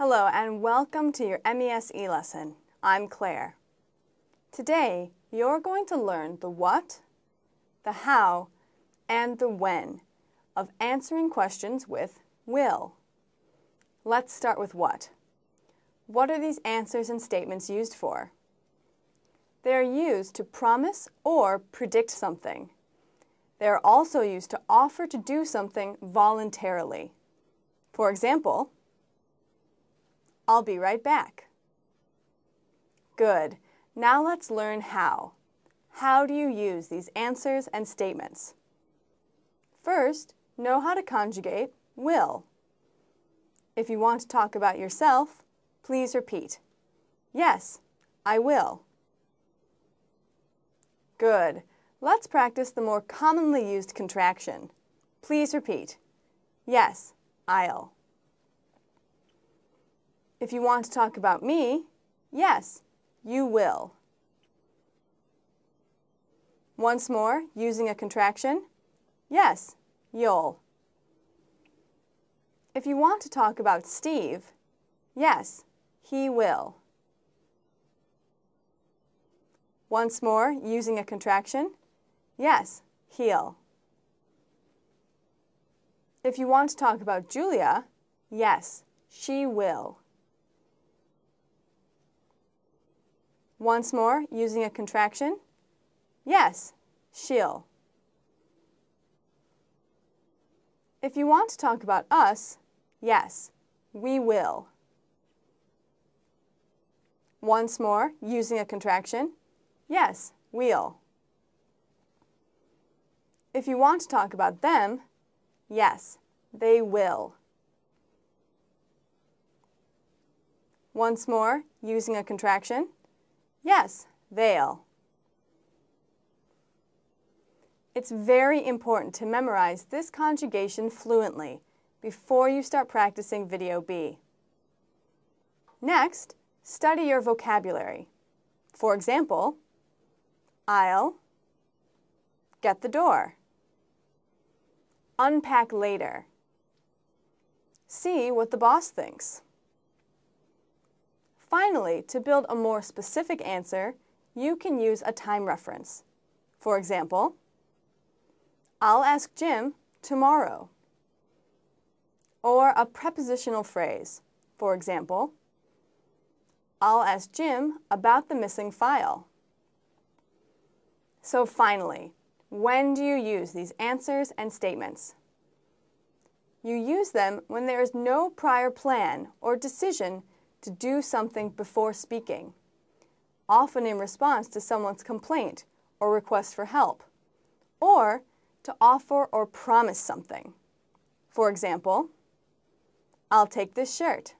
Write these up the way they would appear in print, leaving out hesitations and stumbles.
Hello and welcome to your MES lesson. I'm Claire. Today, you're going to learn the what, the how, and the when of answering questions with will. Let's start with what. What are these answers and statements used for? They are used to promise or predict something. They are also used to offer to do something voluntarily. For example, I'll be right back. Good. Now let's learn how. How do you use these answers and statements? First, know how to conjugate will. If you want to talk about yourself, please repeat. Yes, I will. Good. Let's practice the more commonly used contraction. Please repeat. Yes, I'll. If you want to talk about me, yes, you will. Once more, using a contraction, yes, you'll. If you want to talk about Steve, yes, he will. Once more, using a contraction, yes, he'll. If you want to talk about Julia, yes, she will. Once more, using a contraction, yes, she'll. If you want to talk about us, yes, we will. Once more, using a contraction, yes, we'll. If you want to talk about them, yes, they will. Once more, using a contraction, yes, they'll. It's very important to memorize this conjugation fluently before you start practicing Video B. Next, study your vocabulary. For example, I'll get the door, unpack later, see what the boss thinks. Finally, to build a more specific answer, you can use a time reference. For example, I'll ask Jim tomorrow. Or a prepositional phrase. For example, I'll ask Jim about the missing file. So finally, when do you use these answers and statements? You use them when there is no prior plan or decision to do something before speaking, often in response to someone's complaint or request for help, or to offer or promise something. For example, I'll take this shirt.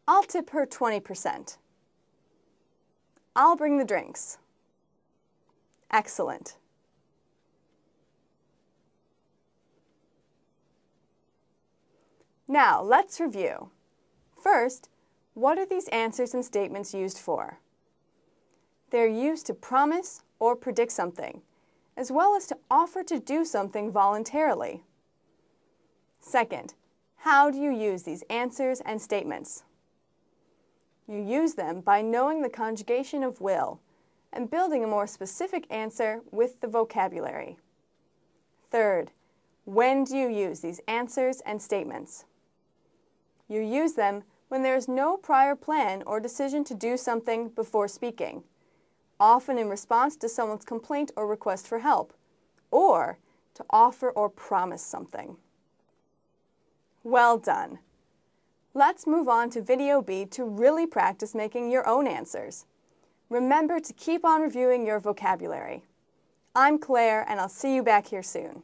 I'll tip her 20%. I'll bring the drinks. Excellent. Now, let's review. First, what are these answers and statements used for? They're used to promise or predict something, as well as to offer to do something voluntarily. Second, how do you use these answers and statements? You use them by knowing the conjugation of will and building a more specific answer with the vocabulary. Third, when do you use these answers and statements? You use them when there is no prior plan or decision to do something before speaking, often in response to someone's complaint or request for help, or to offer or promise something. Well done. Let's move on to Video B to really practice making your own answers. Remember to keep on reviewing your vocabulary. I'm Claire, and I'll see you back here soon.